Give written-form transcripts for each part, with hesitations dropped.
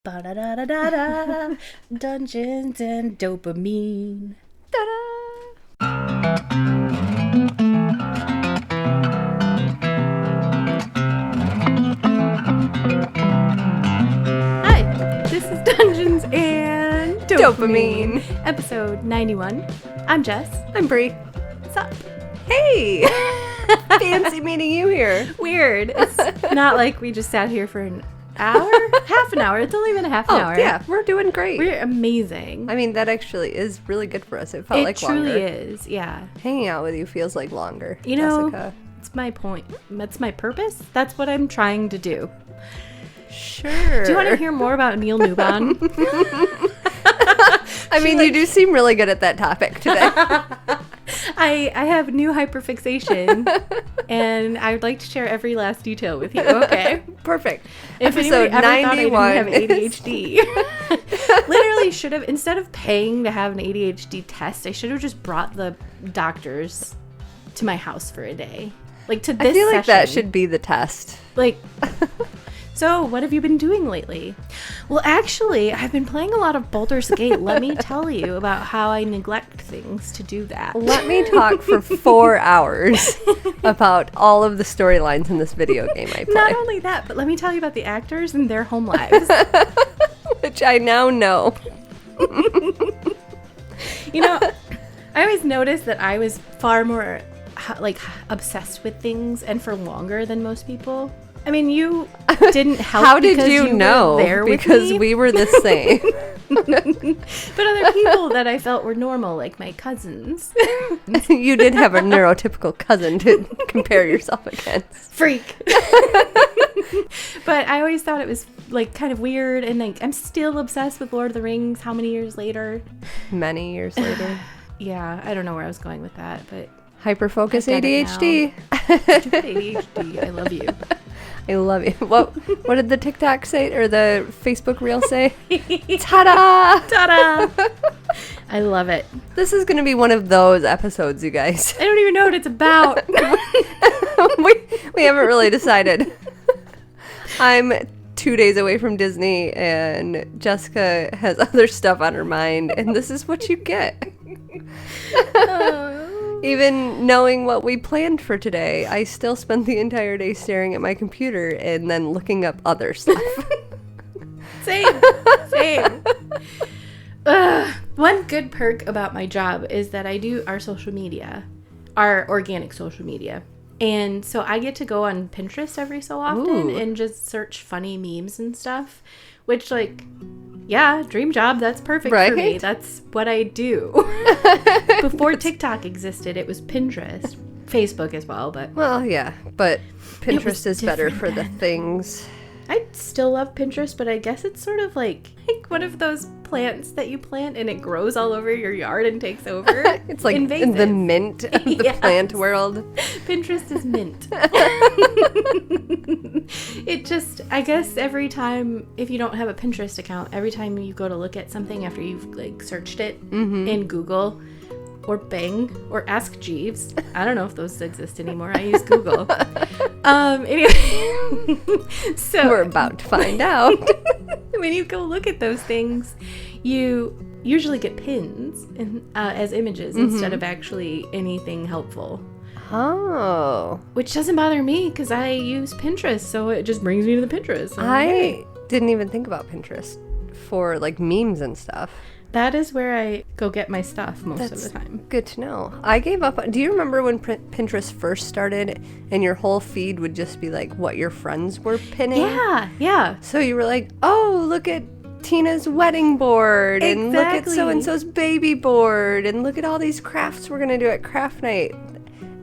Ba-da-da-da-da-da. Dungeons and Dopamine. Ta-da! Hi, this is Dungeons and Dopamine. Episode 91. I'm Jess. I'm Bre. What's up? Hey! Fancy meeting you here. Weird. It's not like we just sat here for an hour? Half an hour. It's only been a half an hour. Yeah, we're doing great. We're amazing. I mean, that actually is really good for us. It felt like longer. It truly is, yeah. Hanging out with you feels like longer, You know, Jessica. it's my point. That's my purpose. That's what I'm trying to do. Sure. Do you want to hear more about Neil Newbon? I mean, you do seem really good at that topic today. I have new hyperfixation, and I would like to share every last detail with you. Okay. Perfect. If Episode anybody ever 91 thought I didn't have ADHD, literally should have, instead of paying to have an ADHD test, I should have just brought the doctors to my house for a day. Like to this I feel like session. that should be the test. Like, so what have you been doing lately? Well, actually, I've been playing a lot of Baldur's Gate. Let me tell you about how I neglect things to do that. Let me talk for 4 hours about all of the storylines in this video game I play. Not only that, but let me tell you about the actors and their home lives. Which I now know. You know, I always noticed that I was far more, like, obsessed with things and for longer than most people. I mean, you didn't help. How did because you were know? there with Because me. we were the same. But other people that I felt were normal, like my cousins. You did have a neurotypical cousin to compare yourself against. Freak. But I always thought it was like kind of weird, and like I'm still obsessed with Lord of the Rings. How many years later? Many years later. Yeah, I don't know where I was going with that, but Hyperfocus I get it ADHD. stupid ADHD. I love you. I love you. What did the TikTok say or the Facebook reel say? Ta-da! Ta-da! I love it. This is going to be one of those episodes, you guys. I don't even know what it's about. we haven't really decided. I'm 2 days away from Disney, and Jessica has other stuff on her mind, and this is what you get. Even knowing what we planned for today, I still spent the entire day staring at my computer and then looking up other stuff. Same. One good perk about my job is that I do our social media, our organic social media. And so I get to go on Pinterest every so often and just search funny memes and stuff, which, like, yeah, dream job. That's perfect for me. Right? That's what I do. Before TikTok existed, it was Pinterest. Facebook as well, but... Well, yeah, but Pinterest is better different for the then. things. I still love Pinterest, but I guess it's sort of like one of those plants that you plant and it grows all over your yard and takes over. It's like invasive. the mint of the Yes. plant world. Pinterest is mint. It just, I guess every time, if you don't have a Pinterest account, every time you go to look at something after you've like searched it in Google or Bing or Ask Jeeves, I don't know if those exist anymore. I use Google. Anyway, so We're about to find out. when you go look at those things, you usually get pins as images instead of actually anything helpful. Oh. Which doesn't bother me because I use Pinterest, so it just brings me to the Pinterest. I didn't even think about Pinterest for like memes and stuff. That is where I go get my stuff most of the time. Good to know. I gave up. Do you remember when Pinterest first started and your whole feed would just be like what your friends were pinning? Yeah. So you were like, oh, look at Tina's wedding board and look at Exactly. so-and-so's baby board and look at all these crafts we're going to do at craft night.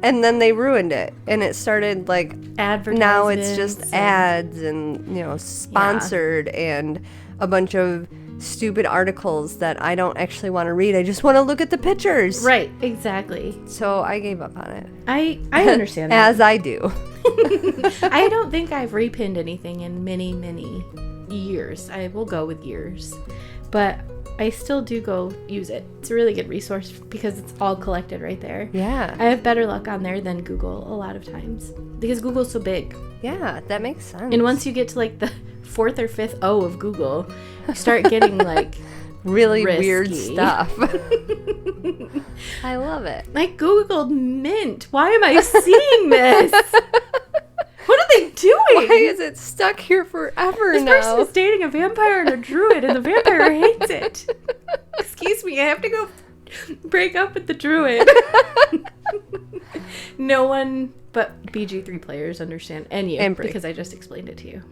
And then they ruined it. And it started like, Advertisements. now it's just ads and, you know, sponsored and a bunch of stupid articles that I don't actually want to read. I just want to look at the pictures. Right, exactly. So I gave up on it. I understand that. As I do. I don't think I've repinned anything in many, many years. I will go with years. But I still do go use it. It's a really good resource because it's all collected right there. Yeah. I have better luck on there than Google a lot of times because Google's so big. Yeah, that makes sense. And once you get to like the fourth or fifth O of Google, you start getting like really risky. Weird stuff. I love it. I Googled mint. Why am I seeing this? What are they doing? Why is it stuck here forever this now? This person is dating a vampire and a druid, and the vampire hates it. Excuse me, I have to go break up with the druid. No one but BG3 players understand, and you, and Bre. because I just explained it to you.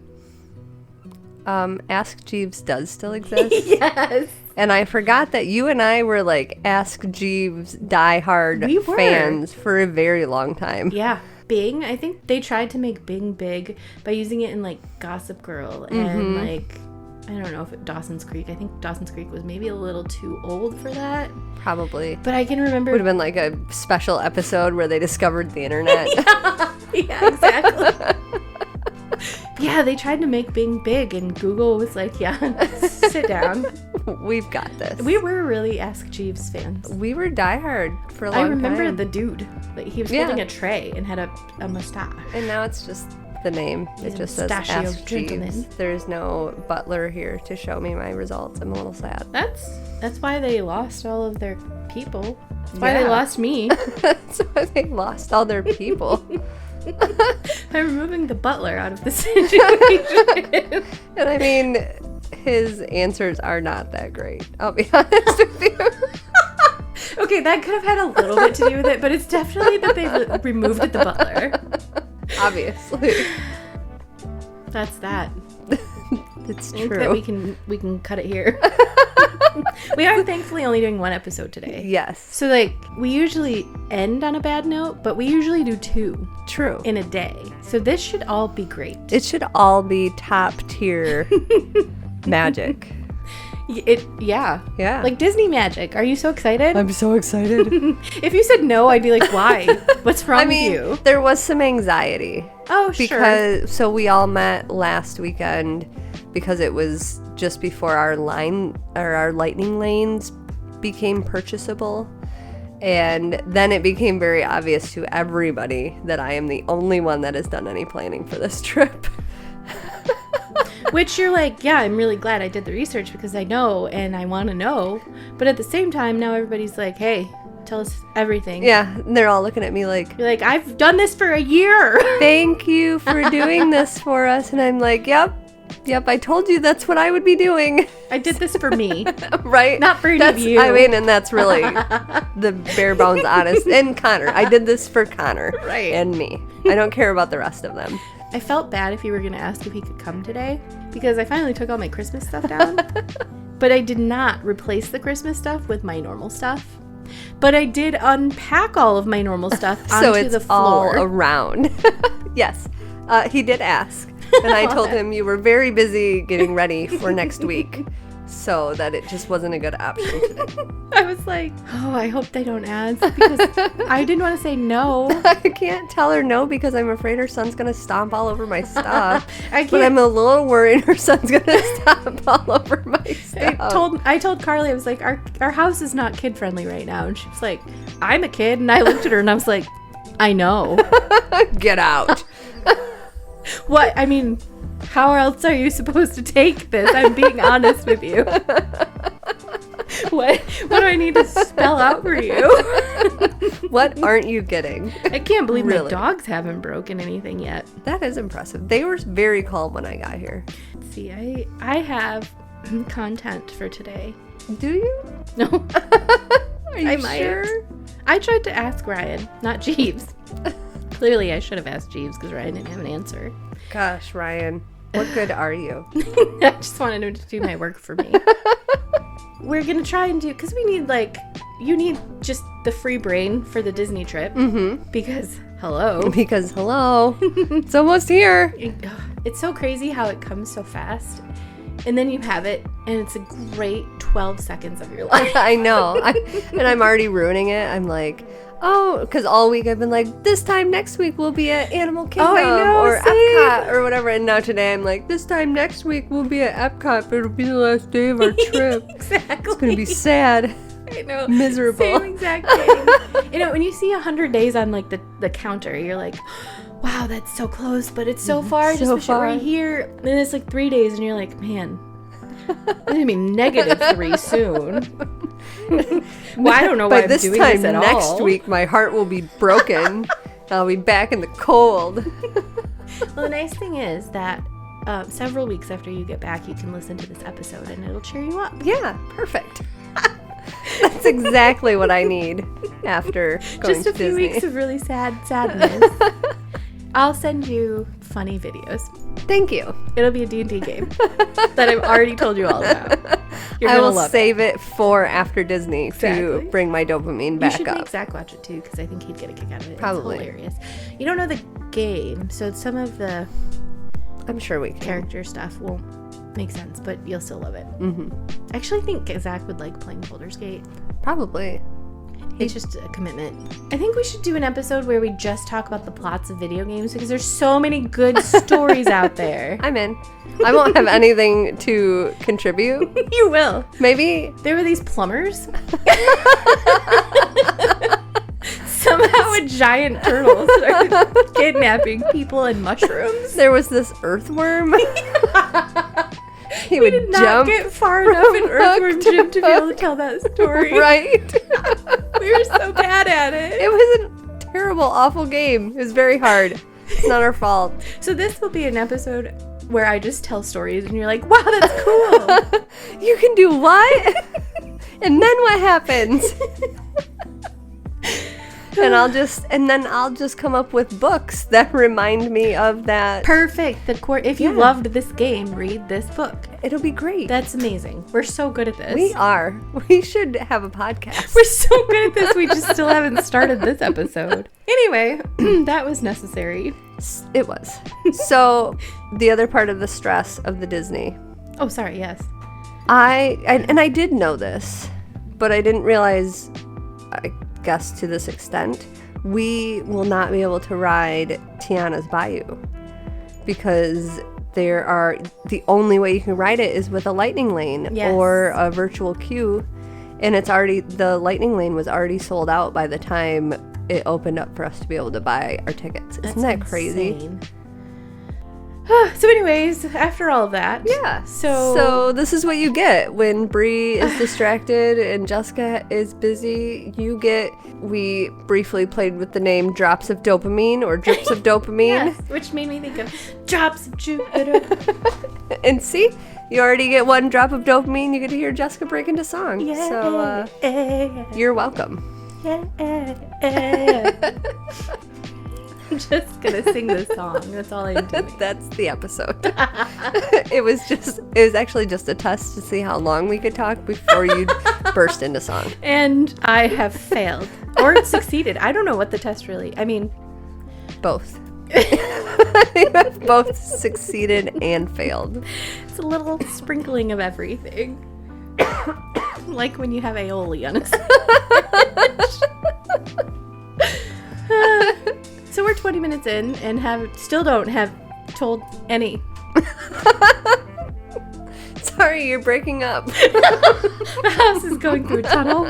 Ask Jeeves does still exist. Yes. And I forgot that you and I were like Ask Jeeves diehard fans for a very long time. Yeah. Bing, I think they tried to make Bing big by using it in like Gossip Girl and like, I don't know if Dawson's Creek. I think Dawson's Creek was maybe a little too old for that. Probably. But I can remember. Would have been like a special episode where they discovered the internet. Yeah, exactly. Yeah, they tried to make Bing big, and Google was like, yeah, sit down. We've got this. We were really Ask Jeeves fans. We were diehard for a long time. I remember the dude. Like, he was holding a tray and had a mustache. And now it's just the name. It just says Ask Jeeves. There's no butler here to show me my results. I'm a little sad. That's why they lost all of their people. That's why they lost me. That's why they lost all their people. By removing the butler out of the situation. And I mean, his answers are not that great, I'll be honest with you. Okay, that could have had a little bit to do with it, but it's definitely that they removed the butler. Obviously. That's that. It's I think true. that we can cut it here. We are thankfully only doing one episode today. Yes. So like we usually end on a bad note, but we usually do 2. True. In a day. So this should all be great. It should all be top tier magic. Yeah. Like Disney magic. Are you so excited? I'm so excited. If you said no, I'd be like, why? What's wrong with you? There was some anxiety. Oh, sure. So we all met last weekend because it was just before our lightning lanes became purchasable. And then it became very obvious to everybody that I am the only one that has done any planning for this trip. Which you're like, yeah, I'm really glad I did the research because I know and I want to know. But at the same time, now everybody's like, hey, tell us everything. Yeah, and they're all looking at me like... You're like, I've done this for a year. Thank you for doing this for us. And I'm like, yep, I told you that's what I would be doing. I did this for me. Right? Not for any of you. I mean, and that's really the bare bones honest. And Connor. I did this for Connor. Right. And me. I don't care about the rest of them. I felt bad if you were going to ask if he could come today because I finally took all my Christmas stuff down. But I did not replace the Christmas stuff with my normal stuff. But I did unpack all of my normal stuff onto the floor. All around. Yes. He did ask. And I told him you were very busy getting ready for next week. So that it just wasn't a good option today. I was like, oh, I hope they don't ask because I didn't want to say no. I can't tell her no because I'm afraid her son's going to stomp all over my stuff. But I'm a little worried her son's going to stomp all over my stuff. I told Carly, I was like, our house is not kid friendly right now. And she was like, I'm a kid. And I looked at her and I was like, I know. Get out. What? I mean, how else are you supposed to take this? I'm being honest with you. What do I need to spell out for you? What aren't you getting? I can't believe my dogs haven't broken anything yet. That is impressive. They were very calm when I got here. Let's see, I have content for today. Do you? No. Are you sure? I tried to ask Ryan, not Jeeves. Clearly, I should have asked Jeeves because Ryan didn't have an answer. Gosh, Ryan, what good are you? I just wanted him to do my work for me. We're going to try and do, because we need you need just the free brain for the Disney trip. Mm-hmm. Because, hello. It's almost here. It's so crazy how it comes so fast. And then you have it, and it's a great 12 seconds of your life. I know. And I'm already ruining it. I'm like, oh, because all week I've been like, this time next week we'll be at Animal Kingdom or Epcot or whatever. And now today I'm like, this time next week we'll be at Epcot, but it'll be the last day of our trip. Exactly. It's going to be sad. I know. Miserable. Same exact thing. When you see 100 days on the counter, you're like, wow, that's so close, but it's so far. I just So wish it were far. here. And it's like 3 days, and you're like, man, it's going to be -3 soon. Well, I don't know why By this I'm doing time this at next all. week, my heart will be broken. I'll be back in the cold. Well, the nice thing is that several weeks after you get back, you can listen to this episode, and it'll cheer you up. Yeah, perfect. That's exactly what I need after going Just to a few Disney. weeks of really sadness. I'll send you funny videos. Thank you. It'll be a D&D game that I've already told you all about. You're I gonna will love save it for after Disney Exactly. to bring my dopamine You back should up. make Zach watch it too, because I think he'd get a kick out of it. Probably. It's hilarious. You don't know the game, so some of the I'm sure we can. character stuff won't make sense, but you'll still love it. Mm-hmm. I actually think Zach would like playing Baldur's Gate. Probably. It's just a commitment. I think we should do an episode where we just talk about the plots of video games, because there's so many good stories out there. I'm in. I won't have anything to contribute. You will. Maybe. There were these plumbers. Somehow a giant turtle started kidnapping people and mushrooms. There was this earthworm. He We would did not jump. get far enough in Earthworm hook to Jim to be able to hook. tell that story. Right? We were so bad at it. It was a terrible, awful game. It was very hard. It's not our fault. So this will be an episode where I just tell stories and you're like, wow, that's cool. You can do what? And then what happens? And then I'll just come up with books that remind me of that. Perfect. If you Yeah. loved this game, read this book. It'll be great. That's amazing. We're so good at this. We are. We should have a podcast. We're so good at this. We just still haven't started this episode. Anyway, that was necessary. It was. So, the other part of the stress of the Disney. Oh, sorry. Yes. I did know this, but I didn't realize, I guess to this extent, we will not be able to ride Tiana's Bayou because the only way you can ride it is with a lightning lane Yes. or a virtual queue, and the lightning lane was already sold out by the time it opened up for us to be able to buy our tickets. Isn't that crazy? insane. So anyways, after all of that. Yeah. So So this is what you get when Bre is distracted and Jessica is busy. We briefly played with the name Drops of Dopamine or Drips of Dopamine. yes, which made me think of Drops of Jupiter. And see, you already get one drop of dopamine. You get to hear Jessica break into song. Yeah. So you're welcome. I'm just gonna sing this song. That's all I'm doing. That's the episode. It was actually just a test to see how long we could talk before you burst into song. And I have failed. Or succeeded. I don't know what the test really. I mean, Both. You have both succeeded and failed. it's a little sprinkling of everything. Like when you have aioli on a sandwich. So we're 20 minutes in and still don't have told any. Sorry, you're breaking up. The house is going through a tunnel.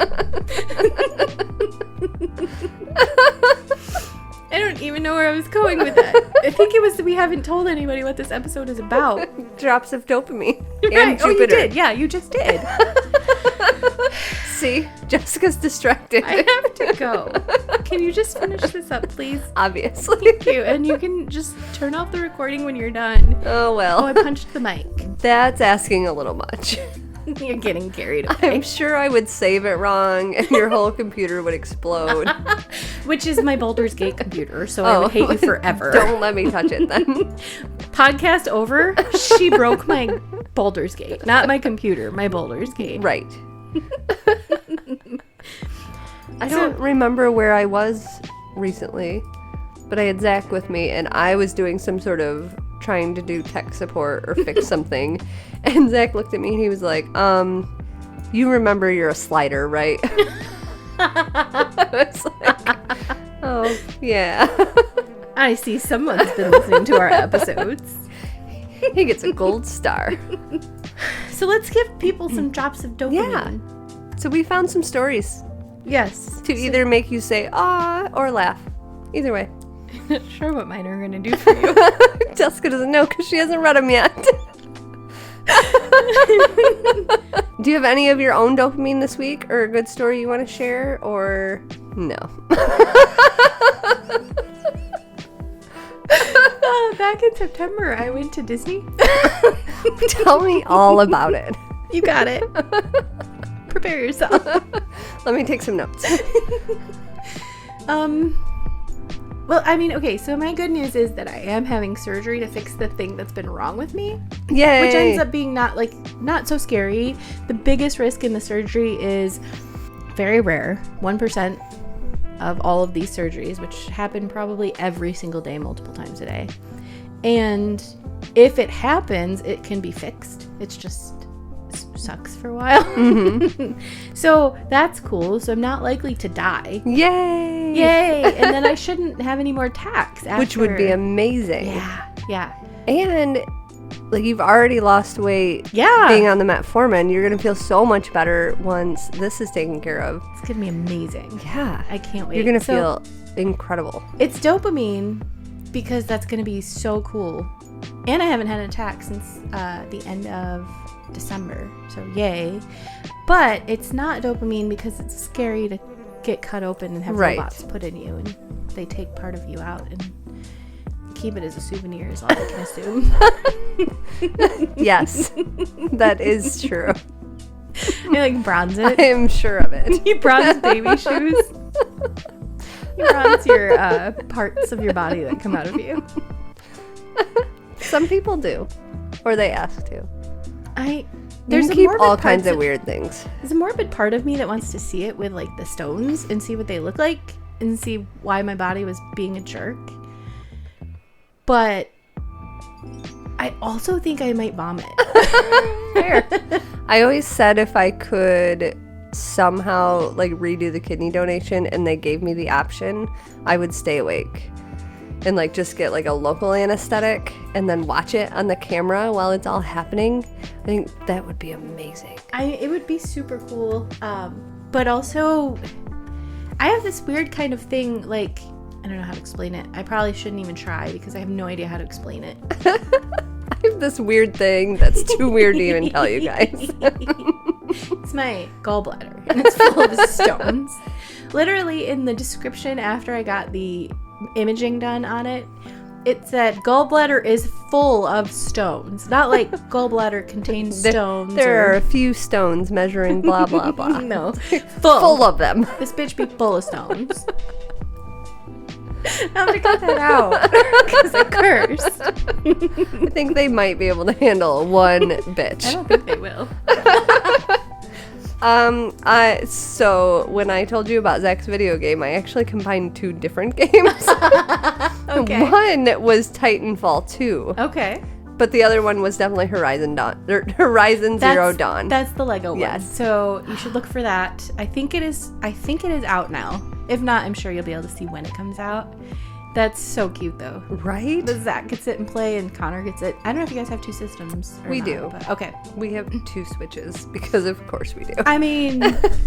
I don't even know where I was going with that. I think it was that we haven't told anybody what this episode is about. Drops of dopamine. Right. And Oh, you Jupiter. did. Yeah, you just did. See, Jessica's distracted. I have to go. Can you just finish this up, please? Obviously. Thank you. And you can just turn off the recording when you're done. Oh, well. Oh, I punched the mic. That's asking a little much. You're getting carried away. I'm sure I would save it wrong and your whole computer would explode. Which is my Baldur's Gate computer, so I would hate you forever. Don't let me touch it then. Podcast over. She broke my Baldur's Gate. Not my computer, my Baldur's Gate. Right. I don't remember where I was recently, but I had Zach with me and I was doing some sort of trying to do tech support or fix something. And Zach looked at me and he was like, you remember you're a slider, right? I was like, oh, yeah. I see someone's been listening to our episodes. He gets a gold star. So let's give people some drops of dopamine. Yeah. So we found some stories Yes. to either make you say, ah, or laugh. Either way. not sure what mine are going to do for you. Jessica doesn't know because she hasn't read them yet. Do you have any of your own dopamine this week or a good story you want to share or no? Back in September, I went to Disney. Tell me all about it. You got it. Prepare yourself. Let me take some notes. Well, I mean, okay, so my good news is that I am having surgery to fix the thing that's been wrong with me. Yay. Which ends up being not so scary. The biggest risk in the surgery is very rare. 1% of all of these surgeries, which happen probably every single day, multiple times a day. And if it happens, it can be fixed. It's just sucks for a while. Mm-hmm. So that's cool. So I'm not likely to die. Yay! And then I shouldn't have any more attacks after. Which would be amazing. Yeah. And like you've already lost weight being on the metformin. You're going to feel so much better once this is taken care of. It's going to be amazing. Yeah. I can't wait. You're going to feel incredible. It's dopamine because that's going to be so cool. And I haven't had an attack since the end of December, so yay. But it's not dopamine because it's scary to get cut open and have robots put in you, and they take part of you out and keep it as a souvenir is all I can assume. Yes, that is true. You bronze it? I am sure of it. You bronze baby shoes? You bronze your parts of your body that come out of you. Some people do, or they ask to. There's keep all kinds of weird things. There's a morbid part of me that wants to see it with the stones and see what they look like and see why my body was being a jerk. But I also think I might vomit. Fair. I always said if I could somehow redo the kidney donation and they gave me the option, I would stay awake and just get a local anesthetic and then watch it on the camera while it's all happening. I think that would be amazing. It would be super cool. But also, I have this weird kind of thing, I don't know how to explain it. I probably shouldn't even try because I have no idea how to explain it. I have this weird thing that's too weird to even tell you guys. It's my gallbladder, and it's full of stones. Literally, in the description after I got the imaging done on it, it said gallbladder is full of stones. Not gallbladder contains stones. There are a few stones measuring blah, blah, blah. No. Full of them. This bitch be full of stones. I'm gonna cut that out because I cursed. I think they might be able to handle one bitch. I don't think they will. So when I told you about Zach's video game, I actually combined two different games. Okay. One was Titanfall 2. Okay. But the other one was definitely Horizon Zero Dawn. That's the Lego one. Yes. So you should look for that. I think it is out now. If not, I'm sure you'll be able to see when it comes out. That's so cute, though. Right? But Zach gets it and play, and Connor gets it. I don't know if you guys have two systems. We not, do. But okay. We have 2 Switches because, of course, we do. I mean,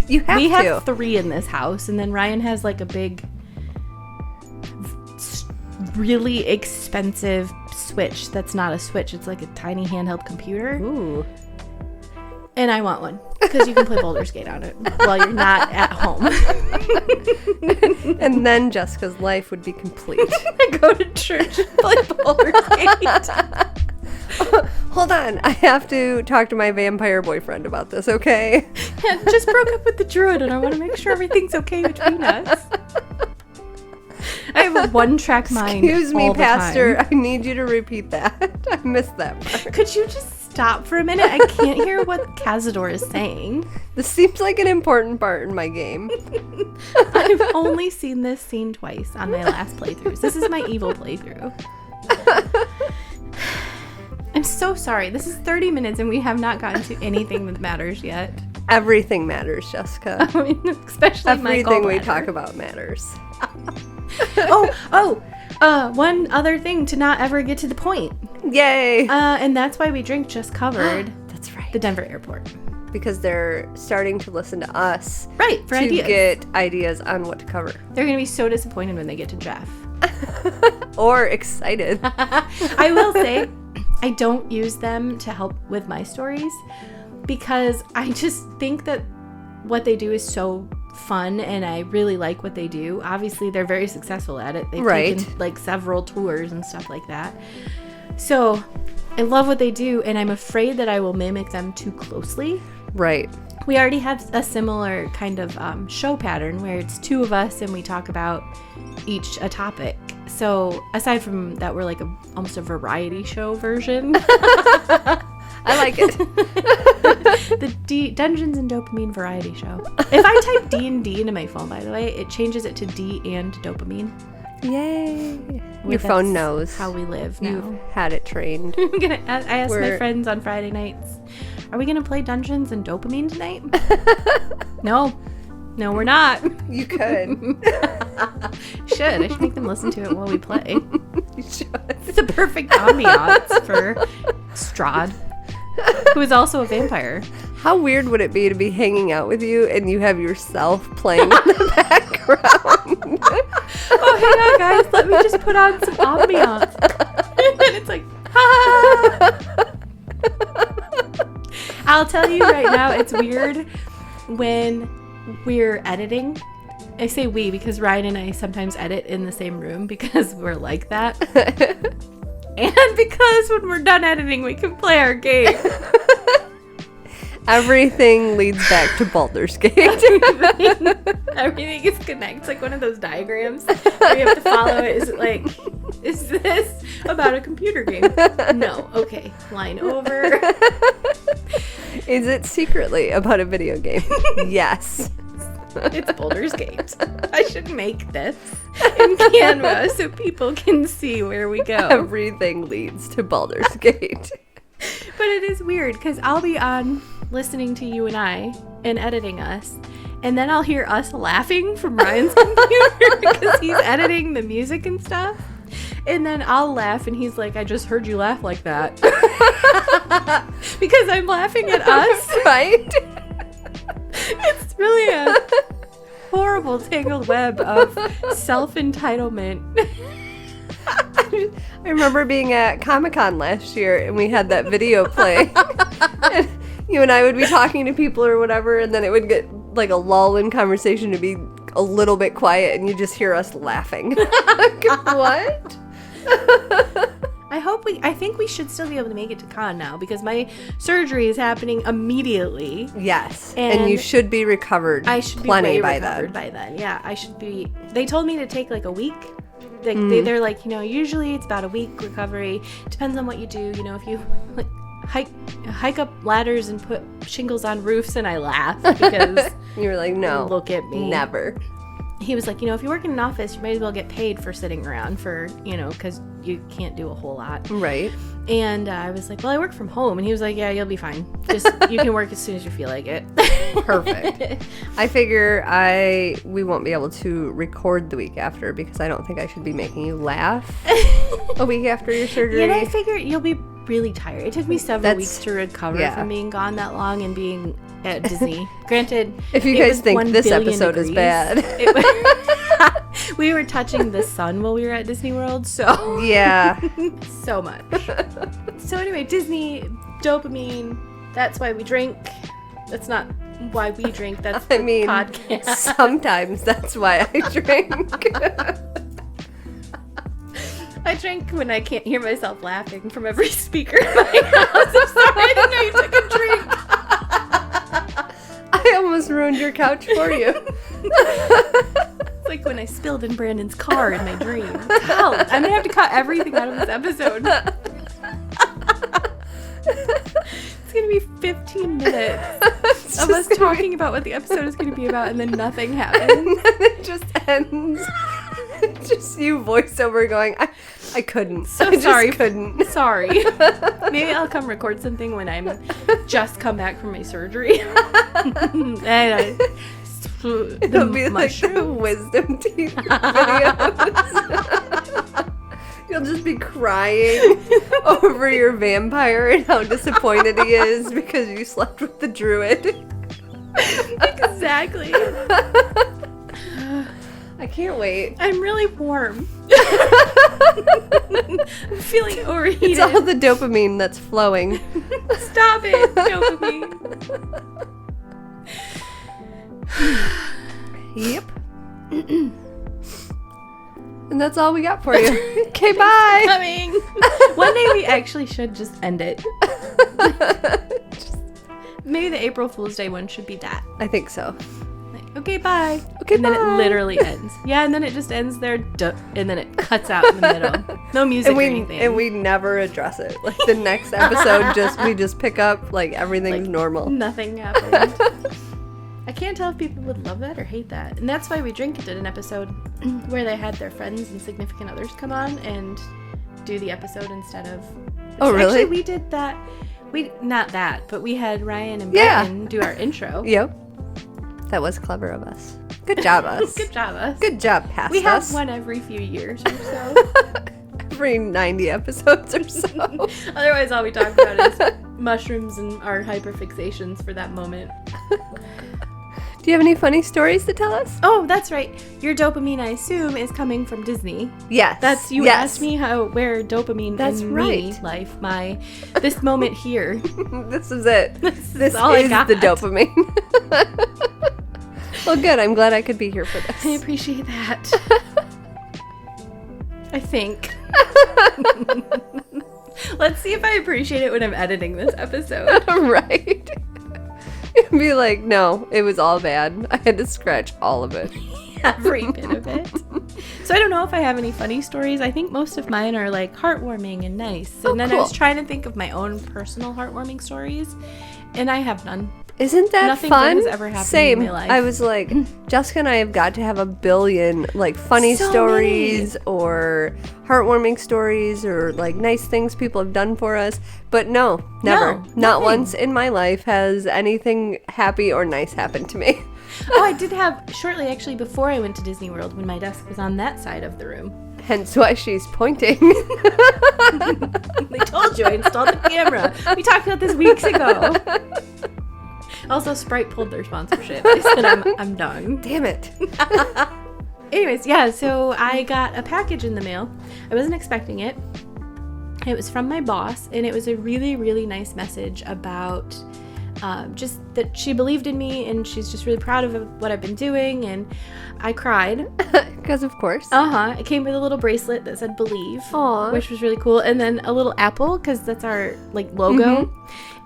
we have 3 in this house, and then Ryan has a big, really expensive Switch that's not a Switch. It's a tiny handheld computer. Ooh. And I want one because you can play Baldur's Gate on it while you're not at home. And then Jessica's life would be complete. I go to church and play Baldur's Gate. Hold on. I have to talk to my vampire boyfriend about this, okay? Yeah, just broke up with the druid and I want to make sure everything's okay between us. I have a one-track mind. Excuse me, all the Pastor. time. I need you to repeat that. I missed that part. Could you just stop for a minute? I can't hear what Cazador is saying. This seems like an important part in my game. I've only seen this scene twice on my last playthroughs. This is my evil playthrough. I'm so sorry. This is 30 minutes and we have not gotten to anything that matters yet. Everything matters, Jessica. I mean, especially everything my we talk about matters. One other thing to not ever get to the point. Yay! And that's why we drink just covered. That's right. The Denver airport. because they're starting to listen to us. Right, for to ideas. get ideas on what to cover. They're going to be so disappointed when they get to Jeff. Or excited. I will say, I don't use them to help with my stories because I just think that what they do is so fun and I really like what they do. Obviously, they're very successful at it. They've taken like several tours and stuff like that. So I love what they do, and I'm afraid that I will mimic them too closely. Right. We already have a similar kind of show pattern where it's two of us and we talk about each a topic. So aside from that, we're like almost a variety show version. I like it. The Dungeons and Dopamine variety show. If I type D&D into my phone, by the way, it changes it to D and Dopamine. Yay. Your phone knows. How we live now. You've had it trained. I asked my friends on Friday nights, are we going to play Dungeons and Dopamine tonight? No, we're not. You could. I should make them listen to it while we play. You should. It's the perfect ambiance for Strahd, who is also a vampire. How weird would it be to be hanging out with you and you have yourself playing in the background? Oh, hang on, guys. Let me just put on some ambiance. And then it's like, ha! I'll tell you right now, it's weird when we're editing. I say we because Ryan and I sometimes edit in the same room because we're like that. And because when we're done editing, we can play our game. Everything leads back to Baldur's Gate. Everything is connected. It's like one of those diagrams where you have to follow it. Is it like, is this about a computer game? No. Okay. Line over. Is it secretly about a video game? Yes. It's Baldur's Gate. I should make this in Canva so people can see where we go. Everything leads to Baldur's Gate. But it is weird because I'll be on listening to you and I and editing us, and then I'll hear us laughing from Ryan's computer because he's editing the music and stuff. And then I'll laugh and he's like, I just heard you laugh like that. Because I'm laughing at us. Right? It's really a horrible tangled web of self-entitlement. I remember being at Comic-Con last year and we had that video play. And you and I would be talking to people or whatever, and then it would get like a lull in conversation to be a little bit quiet and you just hear us laughing. What? I think we should still be able to make it to con now because my surgery is happening immediately. Yes. And you should be recovered. I should be way recovered by then. Yeah, I should be. They told me to take like a week. Like they're like, usually it's about a week recovery. Depends on what you do. If you like hike up ladders and put shingles on roofs, and I laugh because you were like, no, look at me, never. He was like, if you work in an office, you might as well get paid for sitting around for, because you can't do a whole lot. Right. And I was like, well, I work from home. And he was like, yeah, you'll be fine. Just, you can work as soon as you feel like it. Perfect. I figure we won't be able to record the week after because I don't think I should be making you laugh a week after your surgery. And I figure you'll be really tired. It took me several weeks to recover from being gone that long and being at Disney. Granted, if you guys think this episode is bad, we were touching the sun while we were at Disney World, so yeah, so much. So anyway, Disney, dopamine. That's why we drink. That's not why we drink. That's the podcast. Sometimes that's why I drink. I drink when I can't hear myself laughing from every speaker in my house. I'm sorry, I didn't know you took a drink. I almost ruined your couch for you. It's like when I spilled in Brandon's car in my dream. Hell, I'm gonna have to cut everything out of this episode. It's gonna be 15 minutes of us talking about what the episode is gonna be about, and then nothing happens. And then it just ends. Just you voiceover going, I couldn't. Sorry. Couldn't. Sorry. Maybe I'll come record something when I'm just come back from my surgery. And it'll be mushroom. Like the wisdom teeth videos. You'll just be crying over your vampire and how disappointed he is because you slept with the druid. Exactly. I can't wait. I'm really warm. I'm feeling overheated. It's all the dopamine that's flowing. Stop it, dopamine. Yep. And that's all we got for you. Okay, bye. Coming. One day we actually should just end it. Maybe the April Fool's Day one should be that. I think so. Like, okay, bye. Okay, and bye. then it literally ends. Yeah, and then it just ends there, and then it cuts out in the middle. No music or anything. And we never address it. Like the next episode, we just pick up like everything's normal. Nothing happened. I can't tell if people would love that or hate that. And that's why We Drink It did an episode where they had their friends and significant others come on and do the episode instead of... Oh, really? Actually, we did that. Not that, but we had Ryan and Brian do our intro. Yep. That was clever of us. Good job, us. Good job, us. Good job, past We have us. one every few years or so. Every 90 episodes or so. Otherwise, all we talk about is mushrooms and our hyperfixations for that moment. Do you have any funny stories to tell us? Oh, that's right. Your dopamine, I assume, is coming from Disney. Yes. You asked me where dopamine That's in right. me life, this moment here. This is it. This all I is got. the dopamine. Well, good. I'm glad I could be here for this. I appreciate that. I think. Let's see if I appreciate it when I'm editing this episode. Right. It'd be like, no, it was all bad. I had to scratch all of it. Every bit of it. So I don't know if I have any funny stories. I think most of mine are like heartwarming and nice. And then cool. I was trying to think of my own personal heartwarming stories, and I have none. Isn't that Nothing fun? good has ever happened Same. in my life. I was like, Jessica and I have got to have a billion like funny So stories or heartwarming stories or like nice things people have done for us. But no, never. Not nothing. once in my life has anything happy or nice happened to me. Oh, I did have shortly actually before I went to Disney World when my desk was on that side of the room. Hence why she's pointing. They told you I installed the camera. We talked about this weeks ago. Also, Sprite pulled their sponsorship. I said I'm done. Damn it. Anyways, yeah, so I got a package in the mail. I wasn't expecting it. It was from my boss, and it was a really, really nice message about just that she believed in me, and she's just really proud of what I've been doing, and I cried. Because of course. It came with a little bracelet that said believe. Aw. Which was really cool, and then a little apple, because that's our like logo.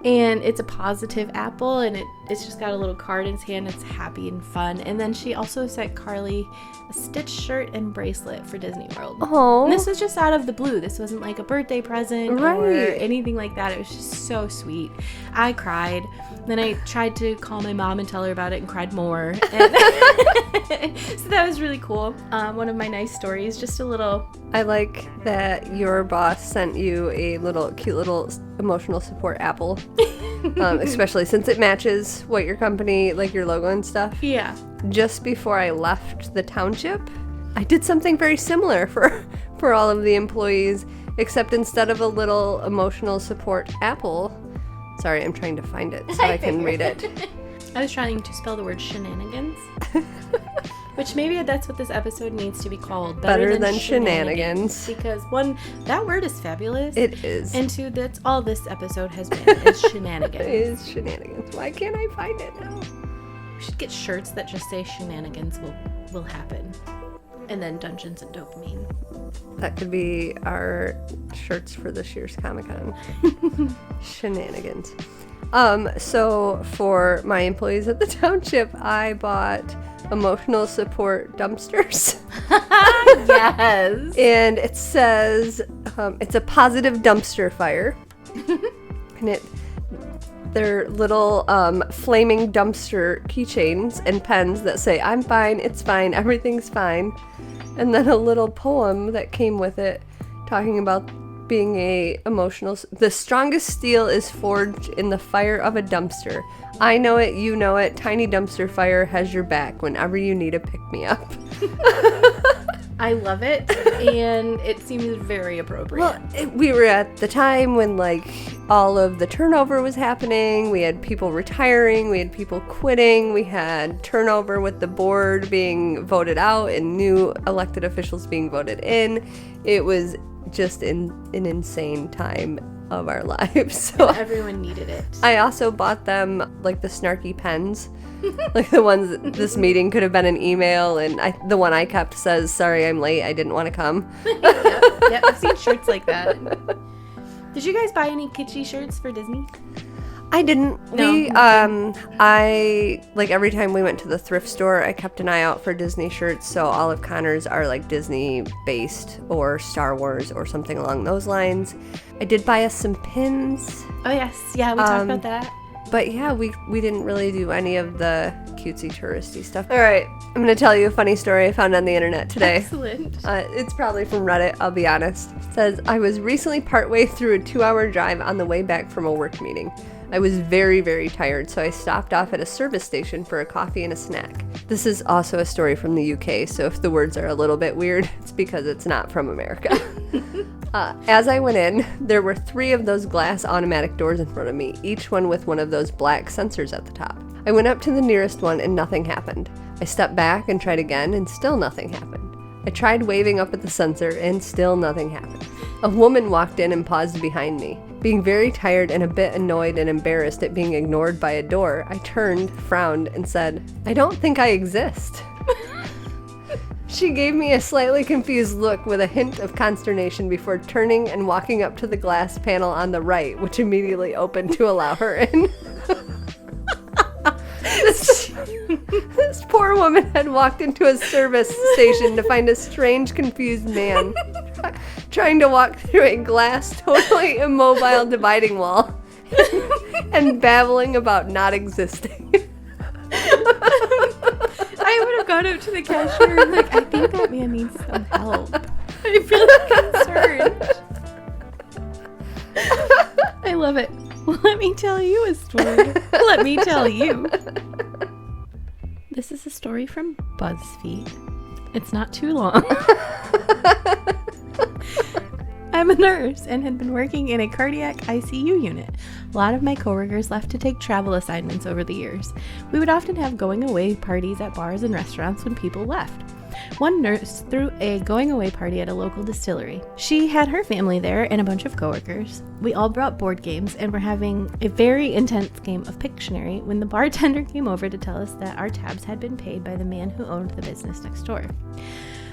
And it's a positive apple, and it's just got a little card in its hand. It's happy and fun. And then she also sent Carly a Stitch shirt and bracelet for Disney World. Oh. And this was just out of the blue. This wasn't like a birthday present or anything like that. It was just so sweet. I cried. Then I tried to call my mom and tell her about it and cried more. And so that was really cool. One of my nice stories, just a little... I like that your boss sent you a cute little emotional support apple, especially since it matches what your company, like your logo and stuff. Yeah. Just before I left the township, I did something very similar for all of the employees, except instead of a little emotional support apple, sorry, I'm trying to find it so I can read it. I was trying to spell the word shenanigans. Which maybe that's what this episode needs to be called. Better than shenanigans. Because one, that word is fabulous. It is. And two, that's all this episode has been, is shenanigans. It is shenanigans. Why can't I find it now? We should get shirts that just say shenanigans will happen. And then Dungeons and Dopamine. That could be our shirts for this year's Comic-Con. Shenanigans. So for my employees at the township, I bought emotional support dumpsters. Yes. And it says it's a positive dumpster fire. And they're little flaming dumpster keychains and pens that say, I'm fine, it's fine, everything's fine. And then a little poem that came with it talking about being the strongest steel is forged in the fire of a dumpster. I know it, you know it, tiny dumpster fire has your back whenever you need a pick-me-up. I love it, and it seems very appropriate. Well, we were at the time when, like, all of the turnover was happening. We had people retiring. We had people quitting. We had turnover with the board being voted out and new elected officials being voted in. It was just an insane time of our lives. So and everyone needed it. I also bought them, like, the snarky pens. Like the ones that this meeting could have been an email, and the one I kept says, "Sorry, I'm late. I didn't want to come." Yep, I've seen shirts like that. Did you guys buy any kitschy shirts for Disney? I didn't. No. I, like, every time we went to the thrift store, I kept an eye out for Disney shirts, so all of Connor's are, like, Disney-based or Star Wars or something along those lines. I did buy us some pins. Oh, yes. Yeah, we talked about that. But yeah, we didn't really do any of the cutesy touristy stuff. All right, I'm going to tell you a funny story I found on the internet today. Excellent. It's probably from Reddit, I'll be honest. It says, I was recently partway through a 2-hour drive on the way back from a work meeting. I was very, very tired, so I stopped off at a service station for a coffee and a snack. This is also a story from the UK, so if the words are a little bit weird, it's because it's not from America. As I went in, there were 3 of those glass automatic doors in front of me, each one with one of those black sensors at the top. I went up to the nearest one and nothing happened. I stepped back and tried again and still nothing happened. I tried waving up at the sensor and still nothing happened. A woman walked in and paused behind me. Being very tired and a bit annoyed and embarrassed at being ignored by a door, I turned, frowned, and said, "I don't think I exist." She gave me a slightly confused look with a hint of consternation before turning and walking up to the glass panel on the right, which immediately opened to allow her in. This poor woman had walked into a service station to find a strange, confused man trying to walk through a glass, totally immobile dividing wall and babbling about not existing. I would have gone up to the cashier and like, I think that man needs some help. I'm really concerned. I love it. Let me tell you a story. Let me tell you. This is a story from BuzzFeed. It's not too long. I'm a nurse and had been working in a cardiac ICU unit. A lot of my coworkers left to take travel assignments over the years. We would often have going away parties at bars and restaurants when people left. One nurse threw a going away party at a local distillery. She had her family there and a bunch of coworkers. We all brought board games and were having a very intense game of Pictionary when the bartender came over to tell us that our tabs had been paid by the man who owned the business next door.